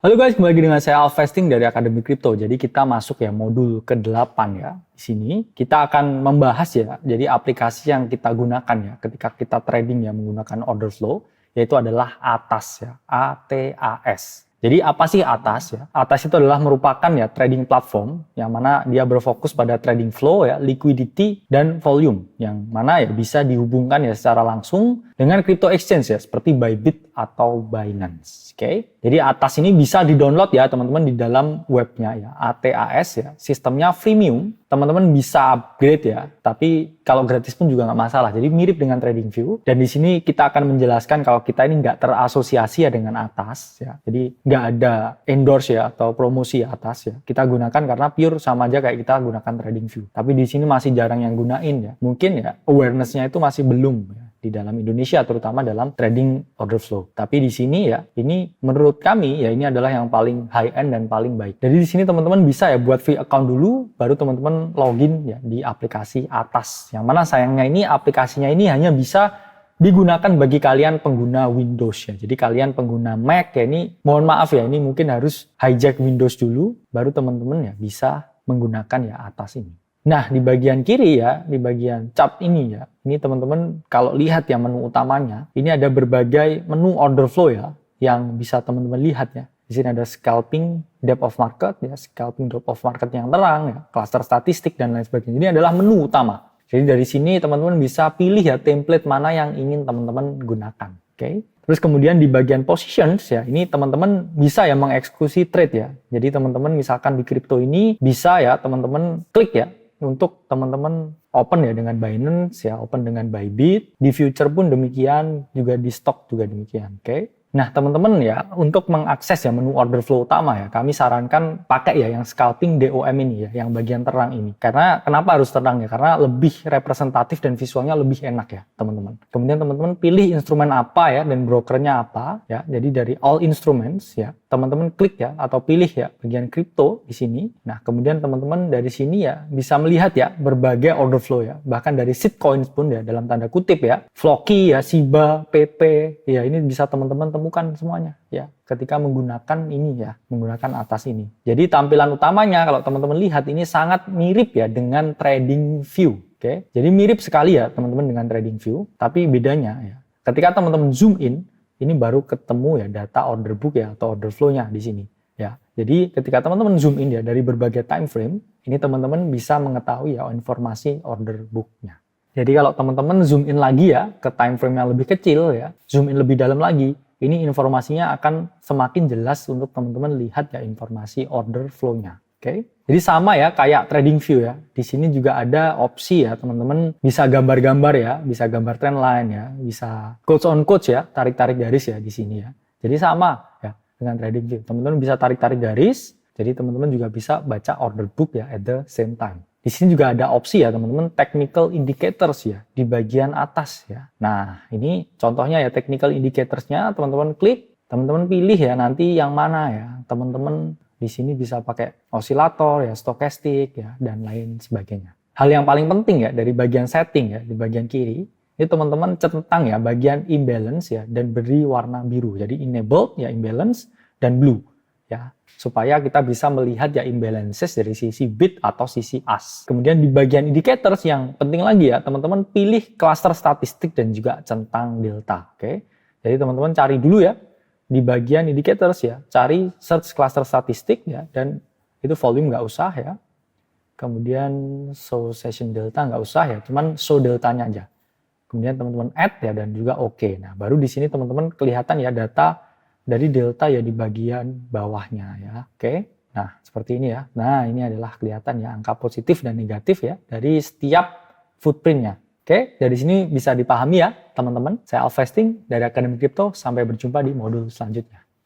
Halo guys, kembali lagi dengan saya Alvesting dari Akademi Kripto. Jadi kita masuk ya modul ke-8 ya. Di sini kita akan membahas ya, jadi aplikasi yang kita gunakan ya ketika kita trading ya menggunakan order flow, yaitu adalah ATAS ya, ATAS. Jadi apa sih ATAS ya? ATAS itu adalah merupakan ya trading platform yang mana dia berfokus pada trading flow ya, liquidity dan volume yang mana ya bisa dihubungkan ya secara langsung dengan crypto exchange ya seperti Bybit atau Binance. Oke. Jadi ATAS ini bisa di-download ya teman-teman di dalam webnya ya, ATAS ya. Sistemnya freemium. Teman-teman bisa upgrade ya, tapi kalau gratis pun juga nggak masalah. Jadi mirip dengan TradingView. Dan di sini kita akan menjelaskan kalau kita ini nggak terasosiasi ya dengan ATAS ya. Jadi nggak ada endorse ya atau promosi ATAS ya. Kita gunakan karena pure sama aja kayak kita gunakan TradingView. Tapi di sini masih jarang yang gunain ya. Mungkin ya awareness-nya itu masih belum ya di dalam Indonesia, terutama dalam trading order flow. Tapi di sini ya, ini menurut kami ya ini adalah yang paling high end dan paling baik. Jadi di sini teman-teman bisa ya buat free account dulu, baru teman-teman login ya di aplikasi ATAS. Yang mana sayangnya ini aplikasinya ini hanya bisa digunakan bagi kalian pengguna Windows ya. Jadi kalian pengguna Mac ya ini mohon maaf ya, ini mungkin harus hijack Windows dulu, baru teman-teman ya bisa menggunakan ya ATAS ini. Nah, di bagian kiri ya, di bagian chart ini ya, ini teman-teman kalau lihat ya menu utamanya, ini ada berbagai menu order flow ya, yang bisa teman-teman lihat ya. Di sini ada scalping, depth of market ya, scalping depth of market yang terang ya, cluster statistik dan lain sebagainya. Ini adalah menu utama. Jadi dari sini teman-teman bisa pilih ya template mana yang ingin teman-teman gunakan. Oke. Terus kemudian di bagian positions ya, ini teman-teman bisa ya mengeksekusi trade ya. Jadi teman-teman misalkan di kripto ini bisa ya teman-teman klik ya untuk teman-teman open ya dengan Binance ya, open dengan Bybit, di future pun demikian, juga di stock juga demikian, oke? Nah, teman-teman ya, untuk mengakses ya menu order flow utama ya, kami sarankan pakai ya yang scalping DOM ini ya, yang bagian terang ini. Karena kenapa harus terang ya? Karena lebih representatif dan visualnya lebih enak ya, teman-teman. Kemudian teman-teman pilih instrumen apa ya dan brokernya apa ya. Jadi dari all instruments ya, teman-teman klik ya atau pilih ya bagian kripto di sini. Nah, kemudian teman-teman dari sini ya bisa melihat ya berbagai order flow ya. Bahkan dari shitcoins pun ya dalam tanda kutip ya. Floki ya, Shiba, PP ya ini bisa teman-teman temukan semuanya ya ketika menggunakan ini ya, menggunakan ATAS ini. Jadi tampilan utamanya kalau teman-teman lihat ini sangat mirip ya dengan TradingView. Oke. Jadi mirip sekali ya teman-teman dengan TradingView, tapi bedanya ya ketika teman-teman zoom in ini baru ketemu ya data order book ya atau order flow-nya di sini ya. Jadi ketika teman-teman zoom in ya dari berbagai time frame, ini teman-teman bisa mengetahui ya informasi order book-nya. Jadi kalau teman-teman zoom in lagi ya ke time frame yang lebih kecil ya, zoom in lebih dalam lagi, ini informasinya akan semakin jelas untuk teman-teman lihat ya informasi order flow-nya. Oke. Jadi sama ya kayak TradingView ya. Di sini juga ada opsi ya teman-teman bisa gambar-gambar ya, bisa gambar trendline ya, bisa quotes on quotes ya, tarik-tarik garis ya di sini ya. Jadi sama ya dengan TradingView. Teman-teman bisa tarik-tarik garis, jadi teman-teman juga bisa baca order book ya at the same time. Di sini juga ada opsi ya teman-teman technical indicators ya di bagian atas ya. Nah ini contohnya ya technical indicatorsnya teman-teman klik, teman-teman pilih ya nanti yang mana ya. Teman-teman di sini bisa pakai osilator ya, stokastik ya dan lain sebagainya. Hal yang paling penting ya dari bagian setting ya di bagian kiri, ini teman-teman centang ya bagian imbalance ya dan beri warna biru. Jadi enabled ya imbalance dan blue ya. Supaya kita bisa melihat ya imbalances dari sisi bid atau sisi as. Kemudian di bagian indicators yang penting lagi ya, teman-teman pilih cluster statistik dan juga centang delta. Oke. Jadi teman-teman cari dulu ya di bagian indicators ya, cari search cluster statistik ya dan itu volume nggak usah ya. Kemudian show session delta nggak usah ya, cuman show deltanya aja. Kemudian teman-teman add ya dan juga oke. Nah, baru di sini teman-teman kelihatan ya data dari delta ya di bagian bawahnya ya. Oke. Nah, seperti ini ya. Nah, ini adalah kelihatan ya angka positif dan negatif ya dari setiap footprintnya. Oke, dari sini bisa dipahami ya teman-teman. Saya Alvesting dari Akademi Kripto. Sampai berjumpa di modul selanjutnya.